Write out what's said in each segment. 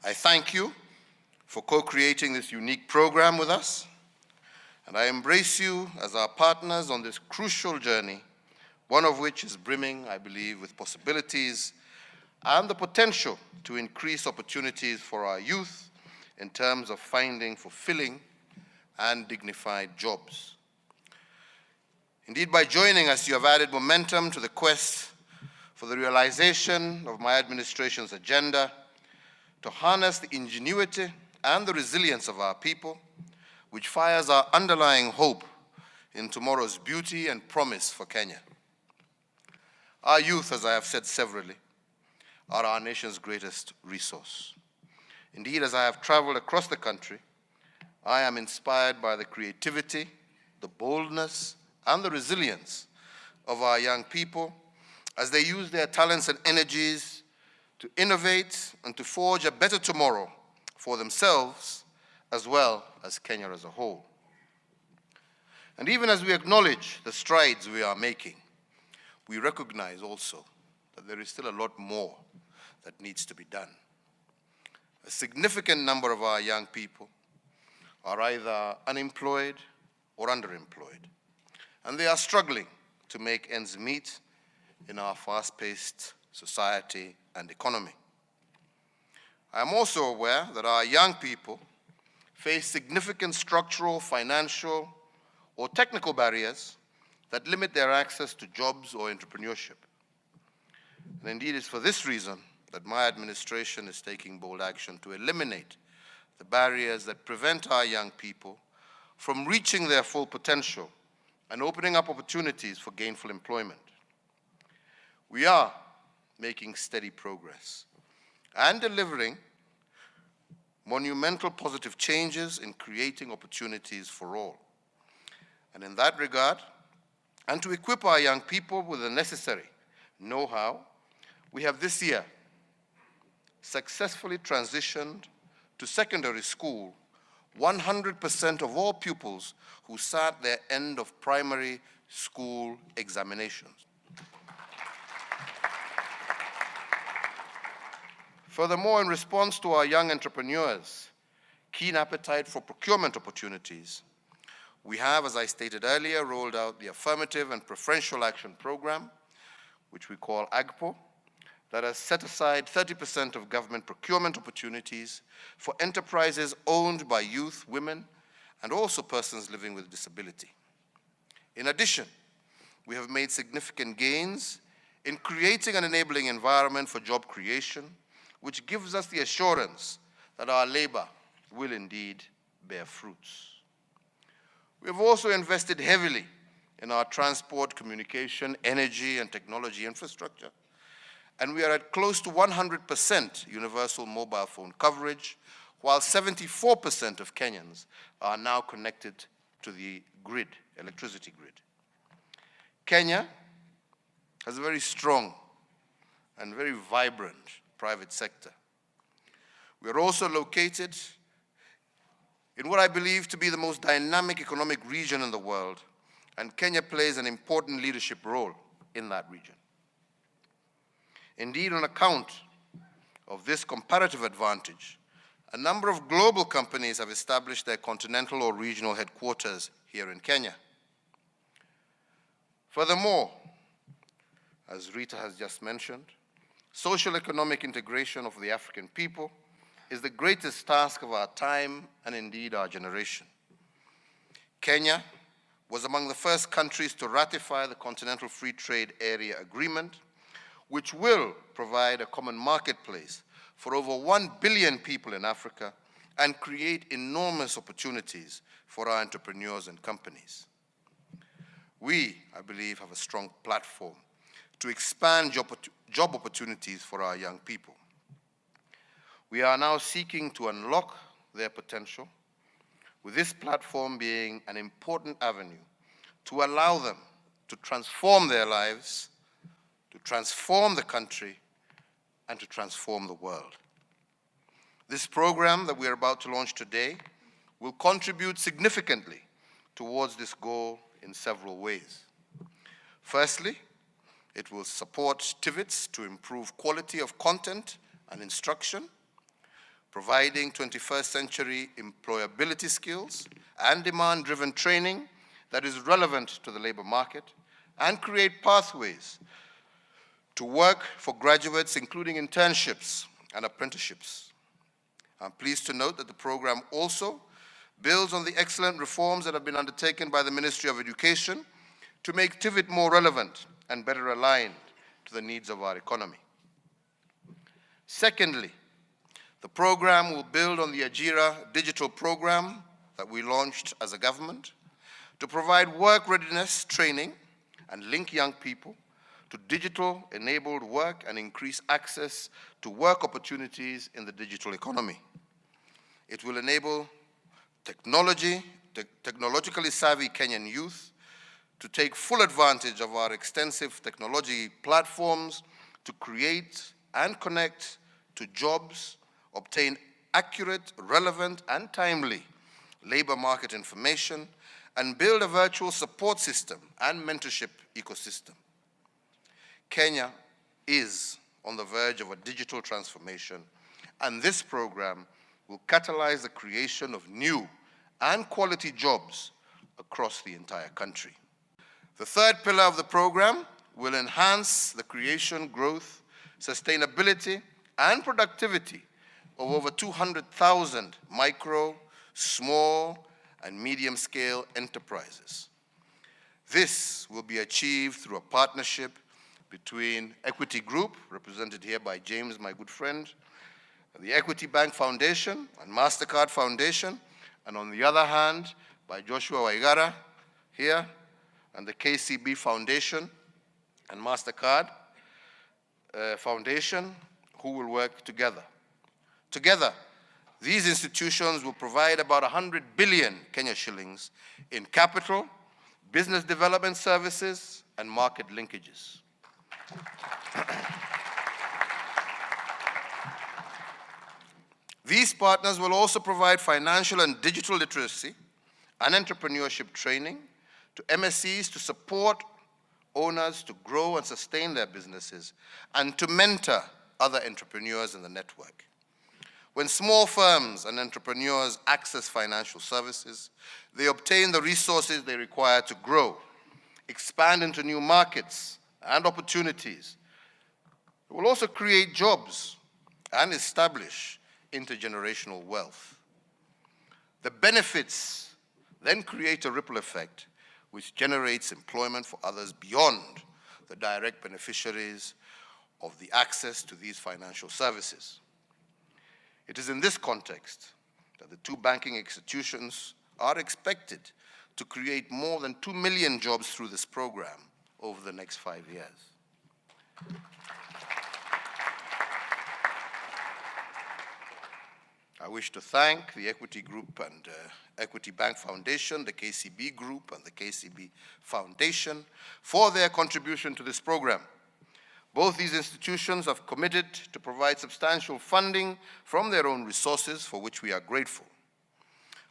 I thank you for co-creating this unique program with us, and I embrace you as our partners on this crucial journey, one of which is brimming, I believe, with possibilities and the potential to increase opportunities for our youth in terms of finding fulfilling and dignified jobs. Indeed, by joining us, you have added momentum to the quest for the realization of my administration's agenda to harness the ingenuity and the resilience of our people, which fires our underlying hope in tomorrow's beauty and promise for Kenya. Our youth, as I have said severally, are our nation's greatest resource. Indeed, as I have traveled across the country, I am inspired by the creativity, the boldness, and the resilience of our young people as they use their talents and energies to innovate and to forge a better tomorrow for themselves as well as Kenya as a whole. And even as we acknowledge the strides we are making, we recognize also that there is still a lot more that needs to be done. A significant number of our young people are either unemployed or underemployed, and they are struggling to make ends meet in our fast-paced society and economy. I am also aware that our young people face significant structural, financial, or technical barriers that limit their access to jobs or entrepreneurship. And indeed, it's for this reason that my administration is taking bold action to eliminate the barriers that prevent our young people from reaching their full potential and opening up opportunities for gainful employment. We are making steady progress and delivering monumental positive changes in creating opportunities for all. And in that regard, and to equip our young people with the necessary know-how, we have this year successfully transitioned to secondary school 100% of all pupils who sat their end of primary school examinations. Furthermore, in response to our young entrepreneurs' keen appetite for procurement opportunities, we have, as I stated earlier, rolled out the Affirmative and Preferential Action Program, which we call AGPO, that has set aside 30% of government procurement opportunities for enterprises owned by youth, women, and also persons living with disability. In addition, we have made significant gains in creating an enabling environment for job creation, which gives us the assurance that our labor will indeed bear fruits. We have also invested heavily in our transport, communication, energy, and technology infrastructure, and we are at close to 100% universal mobile phone coverage, while 74% of Kenyans are now connected to the grid, electricity grid. Kenya has a very strong and very vibrant private sector. We are also located in what I believe to be the most dynamic economic region in the world, and Kenya plays an important leadership role in that region. Indeed, on account of this comparative advantage, a number of global companies have established their continental or regional headquarters here in Kenya. Furthermore, as Rita has just mentioned, social economic integration of the African people is the greatest task of our time and indeed our generation. Kenya was among the first countries to ratify the Continental Free Trade Area Agreement, which will provide a common marketplace for over 1 billion people in Africa and create enormous opportunities for our entrepreneurs and companies. We, I believe, have a strong platform to expand job opportunities for our young people. We are now seeking to unlock their potential, with this platform being an important avenue to allow them to transform their lives, to transform the country, and to transform the world. This program that we are about to launch today will contribute significantly towards this goal in several ways. Firstly, it will support TVETs to improve quality of content and instruction, providing 21st century employability skills and demand-driven training that is relevant to the labor market, and create pathways to work for graduates, including internships and apprenticeships. I'm pleased to note that the program also builds on the excellent reforms that have been undertaken by the Ministry of Education to make TVET more relevant and better aligned to the needs of our economy. Secondly, the program will build on the Ajira digital program that we launched as a government to provide work readiness training and link young people to digital-enabled work and increase access to work opportunities in the digital economy. It will enable technologically savvy Kenyan youth to take full advantage of our extensive technology platforms to create and connect to jobs, obtain accurate, relevant, and timely labor market information, and build a virtual support system and mentorship ecosystem. Kenya is on the verge of a digital transformation, and this program will catalyze the creation of new and quality jobs across the entire country. The third pillar of the program will enhance the creation, growth, sustainability, and productivity of over 200,000 micro, small, and medium-scale enterprises. This will be achieved through a partnership between Equity Group, represented here by James, my good friend, the Equity Bank Foundation and Mastercard Foundation, and on the other hand, by Joshua Waigara here, and the KCB Foundation and Mastercard Foundation, who will work together. Together, these institutions will provide about 100 billion Kenya shillings in capital, business development services, and market linkages. These partners will also provide financial and digital literacy and entrepreneurship training to MSCs to support owners to grow and sustain their businesses and to mentor other entrepreneurs in the network. When small firms and entrepreneurs access financial services, they obtain the resources they require to grow, expand into new markets and opportunities. It will also create jobs and establish intergenerational wealth. The benefits then create a ripple effect which generates employment for others beyond the direct beneficiaries of the access to these financial services. It is in this context that the two banking institutions are expected to create more than 2 million jobs through this program over the next 5 years. I wish to thank the Equity Group and Equity Bank Foundation, the KCB Group and the KCB Foundation for their contribution to this program. Both these institutions have committed to provide substantial funding from their own resources, for which we are grateful.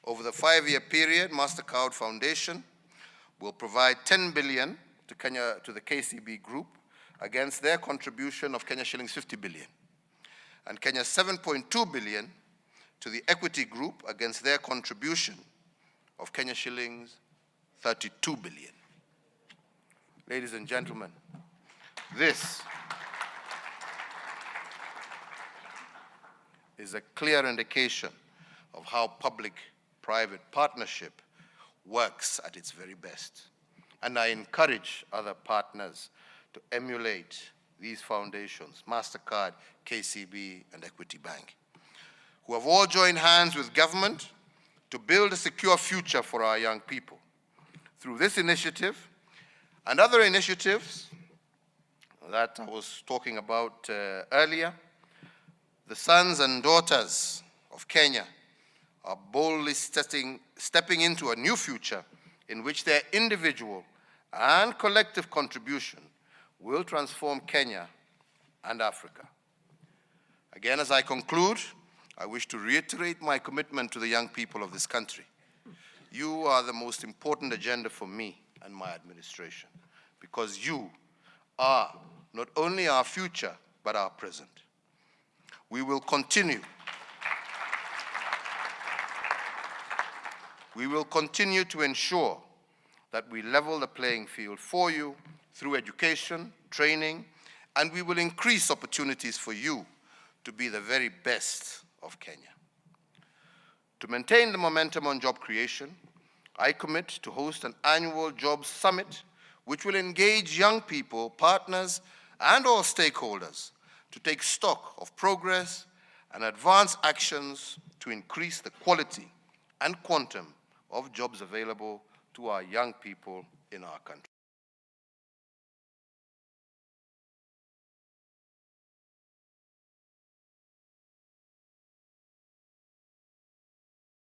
Over the 5-year period, Mastercard Foundation will provide 10 billion to the KCB Group against their contribution of Kenya shillings 50 billion, and Kenya 7.2 billion to the Equity Group against their contribution of Kenya shillings 32 billion. Ladies and gentlemen, this is a clear indication of how public-private partnership works at its very best. And I encourage other partners to emulate these foundations, Mastercard, KCB, and Equity Bank, who have all joined hands with government to build a secure future for our young people. Through this initiative and other initiatives that I was talking about earlier, the sons and daughters of Kenya are boldly stepping into a new future in which their individual and collective contribution will transform Kenya and Africa. Again, as I conclude, I wish to reiterate my commitment to the young people of this country. You are the most important agenda for me and my administration, because you are not only our future, but our present. We will continue We will continue to ensure that we level the playing field for you through education, training, and we will increase opportunities for you to be the very best of Kenya. To maintain the momentum on job creation, I commit to host an annual jobs summit which will engage young people, partners, and all stakeholders to take stock of progress and advance actions to increase the quality and quantum of jobs available to our young people in our country.